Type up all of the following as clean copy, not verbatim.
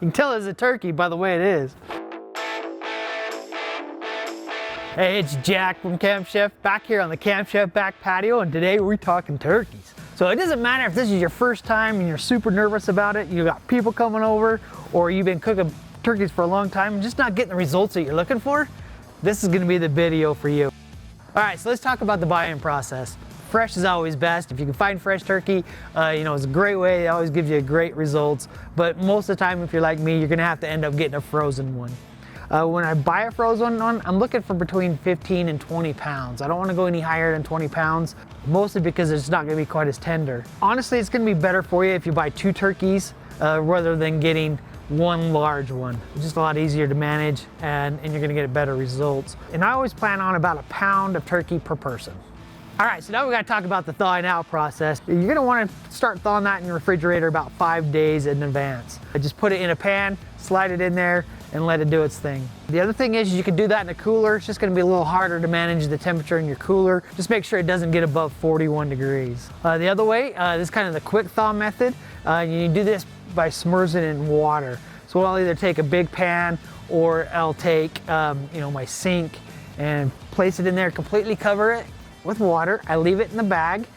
You can tell it's a turkey by the way it is. Hey, it's Jack from Camp Chef, back here on the Camp Chef back patio, and today we're talking turkeys. So it doesn't matter if this is your first time and you're super nervous about it, you got people coming over, or you've been cooking turkeys for a long time and just not getting the results that you're looking for, this is gonna be the video for you. All right, so let's talk about the buy-in process. Fresh is always best. If you can find fresh turkey, it's a great way. It always gives you great results. But most of the time, if you're like me, you're gonna have to end up getting a frozen one. When I buy a frozen one, I'm looking for between 15 and 20 pounds. I don't wanna go any higher than 20 pounds, mostly because it's not gonna be quite as tender. Honestly, it's gonna be better for you if you buy 2 turkeys rather than getting one large one. It's just a lot easier to manage and you're gonna get better results. And I always plan on about 1 pound of turkey per person. All right, so now we gotta talk about the thawing out process. You're gonna wanna start thawing that in your refrigerator about 5 days in advance. Just put it in a pan, slide it in there, and let it do its thing. The other thing is you can do that in a cooler. It's just gonna be a little harder to manage the temperature in your cooler. Just make sure it doesn't get above 41 degrees. The other way, this is kind of the quick thaw method. You do this by submerging it in water. So I'll either take a big pan or I'll take my sink and place it in there, completely cover it with water. I leave it in the bag.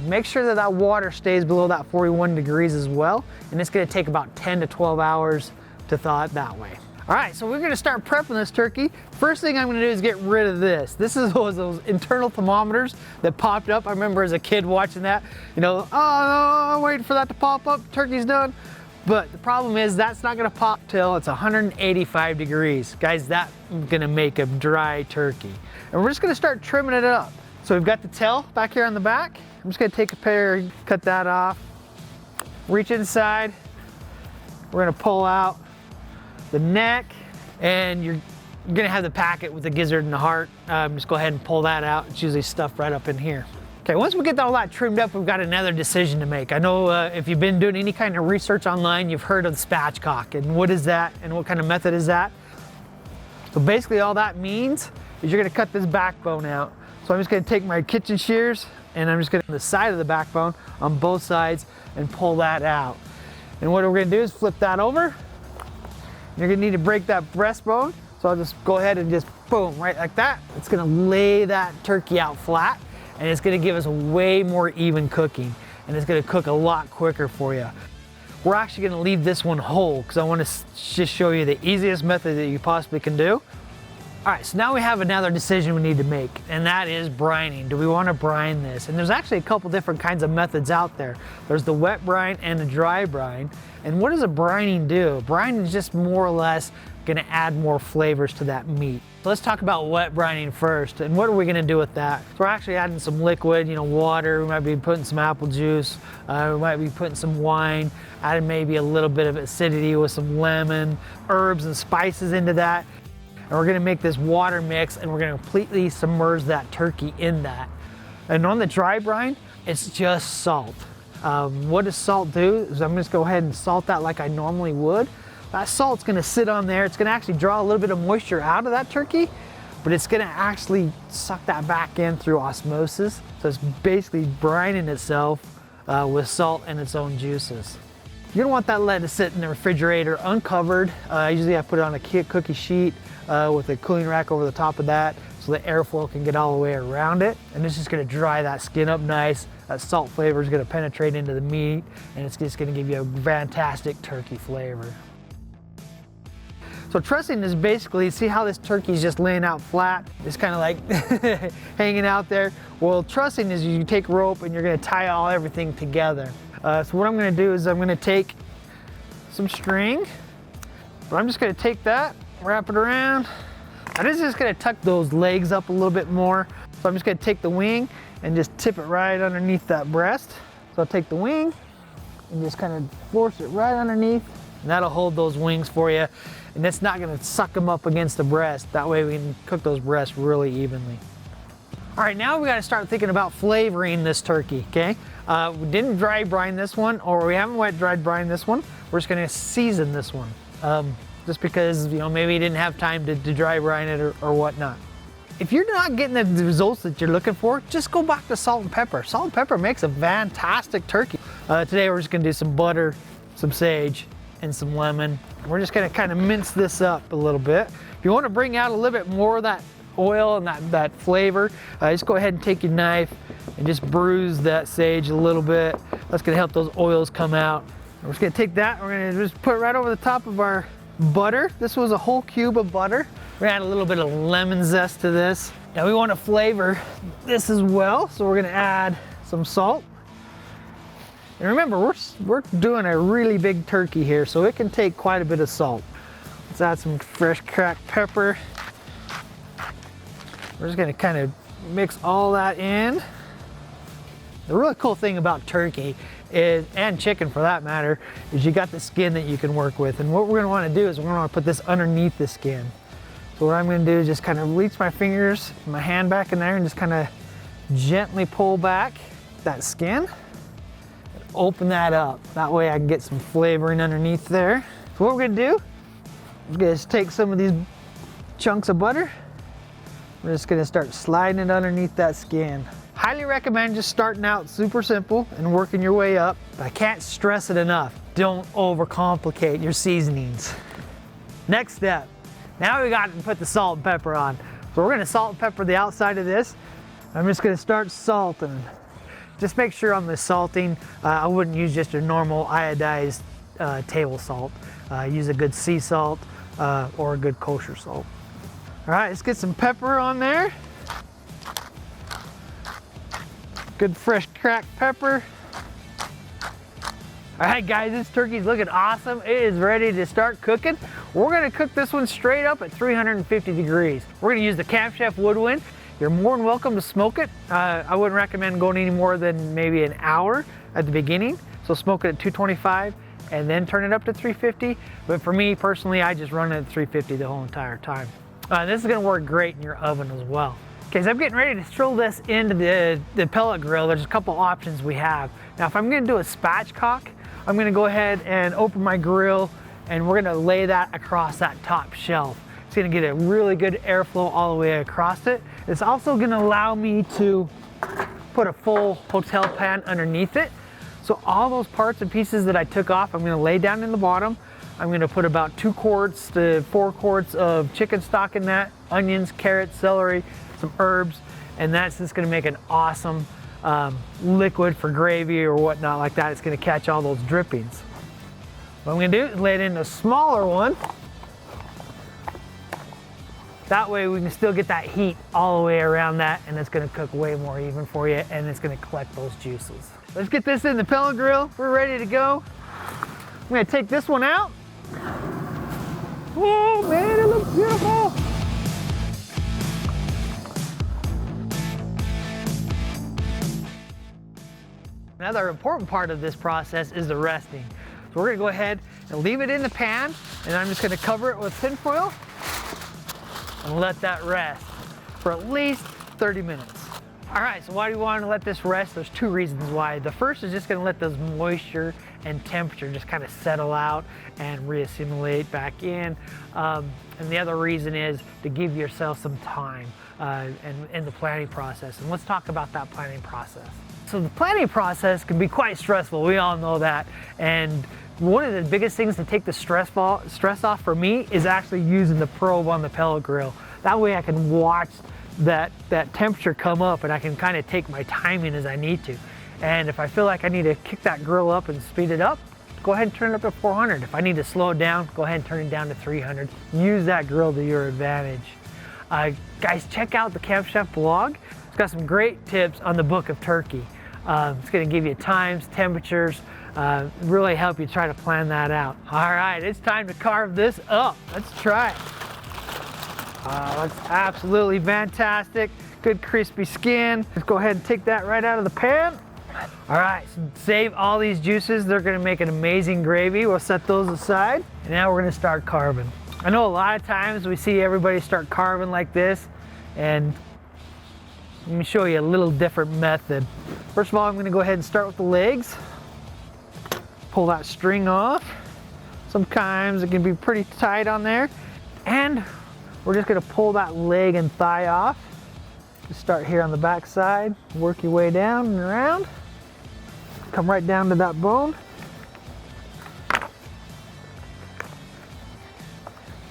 Make sure that that water stays below that 41 degrees as well. And it's gonna take about 10 to 12 hours to thaw it that way. All right, so we're gonna start prepping this turkey. First thing I'm gonna do is get rid of this. This is those internal thermometers that popped up. I remember as a kid watching that, oh, no, I'm waiting for that to pop up, turkey's done. But the problem is that's not gonna pop till it's 185 degrees. Guys, that's gonna make a dry turkey. And we're just gonna start trimming it up. So we've got the tail back here on the back. I'm just gonna take a pair, cut that off, reach inside. We're gonna pull out the neck, and you're gonna have the packet with the gizzard and the heart. Just go ahead and pull that out. It's usually stuffed right up in here. Okay, once we get all that trimmed up, we've got another decision to make. I know if you've been doing any kind of research online, you've heard of the spatchcock, and what is that, and what kind of method is that? So basically all that means is you're gonna cut this backbone out. So I'm just gonna take my kitchen shears, and I'm just gonna the side of the backbone on both sides and pull that out. And what we're gonna do is flip that over. You're gonna need to break that breastbone. So I'll just go ahead and just boom, right like that. It's gonna lay that turkey out flat, and it's gonna give us a way more even cooking, and it's gonna cook a lot quicker for you. We're actually gonna leave this one whole because I wanna just show you the easiest method that you possibly can do. All right, so now we have another decision we need to make, and that is brining. Do we wanna brine this? And there's actually a couple different kinds of methods out there. There's the wet brine and the dry brine. And what does a brining do? Brine is just more or less gonna add more flavors to that meat. So let's talk about wet brining first. And what are we gonna do with that? So we're actually adding some liquid, water. We might be putting some apple juice. We might be putting some wine, adding maybe a little bit of acidity with some lemon, herbs and spices into that. And we're gonna make this water mix, and we're gonna completely submerge that turkey in that. And on the dry brine, it's just salt. What does salt do? Is I'm just go ahead and salt that like I normally would. That salt's gonna sit on there. It's gonna actually draw a little bit of moisture out of that turkey, but it's gonna actually suck that back in through osmosis. So it's basically brining itself with salt and its own juices. You're gonna want that lead to sit in the refrigerator uncovered. Usually I put it on a cookie sheet with a cooling rack over the top of that so the airfoil can get all the way around it. And it's just gonna dry that skin up nice. That salt flavor is gonna penetrate into the meat, and it's just gonna give you a fantastic turkey flavor. So trussing is basically, see how this turkey is just laying out flat? It's kind of like hanging out there. Well, trussing is you take rope and you're gonna tie everything together. So what I'm gonna do is I'm gonna take some string, but I'm just gonna take that, wrap it around. I'm just gonna tuck those legs up a little bit more. So I'm just gonna take the wing and just tip it right underneath that breast. So I'll take the wing and just kind of force it right underneath, and that'll hold those wings for you. And it's not gonna suck them up against the breast. That way we can cook those breasts really evenly. All right, now we gotta start thinking about flavoring this turkey, okay? We didn't dry brine this one, or we haven't wet dried brine this one. We're just gonna season this one. Just because, maybe you didn't have time to dry brine it or whatnot. If you're not getting the results that you're looking for, just go back to salt and pepper. Salt and pepper makes a fantastic turkey. Today we're just gonna do some butter, some sage, and some lemon. We're just gonna kind of mince this up a little bit. If you want to bring out a little bit more of that oil and that flavor, just go ahead and take your knife and just bruise that sage a little bit. That's gonna help those oils come out. We're just gonna take that, we're gonna just put it right over the top of our butter. This was a whole cube of butter. We're gonna add a little bit of lemon zest to this. Now we want to flavor this as well, so we're gonna add some salt. And remember, we're doing a really big turkey here, so it can take quite a bit of salt. Let's add some fresh cracked pepper. We're just gonna kind of mix all that in. The really cool thing about turkey is, and chicken for that matter, is you got the skin that you can work with. And what we're gonna wanna do is we're gonna wanna put this underneath the skin. So what I'm gonna do is just kind of reach my fingers, my hand back in there and just kind of gently pull back that skin. Open that up. That way I can get some flavoring underneath there. So what we're gonna do, we're gonna just take some of these chunks of butter. We're just gonna start sliding it underneath that skin. Highly recommend just starting out super simple and working your way up. But I can't stress it enough. Don't overcomplicate your seasonings. Next step, now we got to put the salt and pepper on. So we're gonna salt and pepper the outside of this. I'm just gonna start salting. Just make sure on the salting, I wouldn't use just a normal iodized table salt. Use a good sea salt or a good kosher salt. All right, let's get some pepper on there. Good fresh cracked pepper. All right guys, this turkey's looking awesome. It is ready to start cooking. We're gonna cook this one straight up at 350 degrees. We're gonna use the Camp Chef Woodwind. You're more than welcome to smoke it. I wouldn't recommend going any more than maybe an hour at the beginning. So smoke it at 225 and then turn it up to 350. But for me personally, I just run it at 350 the whole entire time. This is gonna work great in your oven as well. Okay, so I'm getting ready to throw this into the pellet grill. There's a couple options we have. Now, if I'm gonna do a spatchcock, I'm gonna go ahead and open my grill and we're gonna lay that across that top shelf. It's gonna get a really good airflow all the way across it. It's also gonna allow me to put a full hotel pan underneath it. So all those parts and pieces that I took off, I'm gonna lay down in the bottom. I'm gonna put about 2 quarts to 4 quarts of chicken stock in that, onions, carrots, celery, some herbs, and that's just gonna make an awesome liquid for gravy or whatnot like that. It's gonna catch all those drippings. What I'm gonna do is lay it in a smaller one. That way we can still get that heat all the way around that, and it's gonna cook way more even for you, and it's gonna collect those juices. Let's get this in the pellet grill. We're ready to go. I'm gonna take this one out. Oh man, it looks beautiful. Another important part of this process is the resting. So we're gonna go ahead and leave it in the pan, and I'm just gonna cover it with tin foil and let that rest for at least 30 minutes. All right, so why do you want to let this rest? There's 2 reasons why. The first is just gonna let those moisture and temperature just kind of settle out and reassimilate back in. And the other reason is to give yourself some time in the planning process. And let's talk about that planning process. So the planning process can be quite stressful. We all know that. And one of the biggest things to take the stress off for me is actually using the probe on the pellet grill. That way I can watch that temperature come up and I can kind of take my timing as I need to. And if I feel like I need to kick that grill up and speed it up, go ahead and turn it up to 400. If I need to slow it down, go ahead and turn it down to 300. Use that grill to your advantage. Guys, check out the Camp Chef blog. It's got some great tips on the book of turkey. It's gonna give you times, temperatures, really help you try to plan that out. All right, it's time to carve this up. Let's try it. That's absolutely fantastic. Good crispy skin. Let's go ahead and take that right out of the pan. All right, so save all these juices. They're gonna make an amazing gravy. We'll set those aside. And now we're gonna start carving. I know a lot of times we see everybody start carving like this, and let me show you a little different method. First of all, I'm gonna go ahead and start with the legs. Pull that string off. Sometimes it can be pretty tight on there. And we're just gonna pull that leg and thigh off. Just start here on the back side, work your way down and around. Come right down to that bone.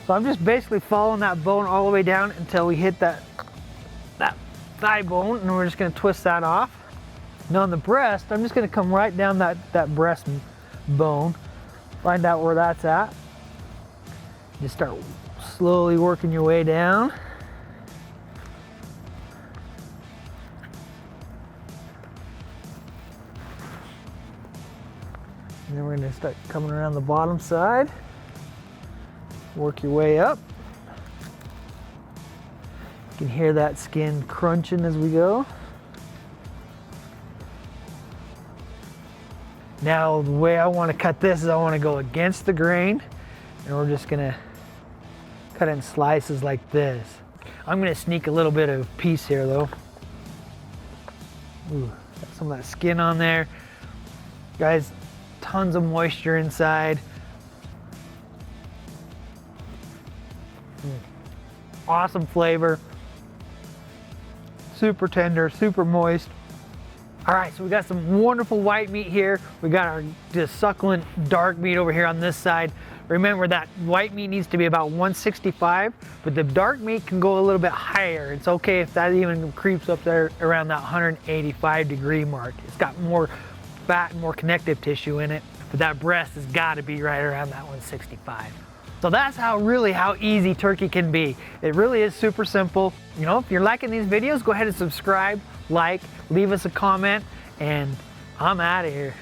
So I'm just basically following that bone all the way down until we hit that thigh bone, and we're just gonna twist that off. Now on the breast, I'm just gonna come right down that breast bone, find out where that's at. Just start slowly working your way down. And then we're gonna start coming around the bottom side. Work your way up. You can hear that skin crunching as we go. Now the way I want to cut this is I want to go against the grain, and we're just gonna cut it in slices like this. I'm gonna sneak a little bit of piece here though. Ooh, got some of that skin on there. Guys, tons of moisture inside. Awesome flavor. Super tender, super moist. All right, so we got some wonderful white meat here. We got our just succulent dark meat over here on this side. Remember that white meat needs to be about 165, but the dark meat can go a little bit higher. It's okay if that even creeps up there around that 185-degree mark. It's got more fat and more connective tissue in it, but that breast has got to be right around that 165. So that's how easy turkey can be. It really is super simple. You know, if you're liking these videos, go ahead and subscribe, like, leave us a comment, and I'm out of here.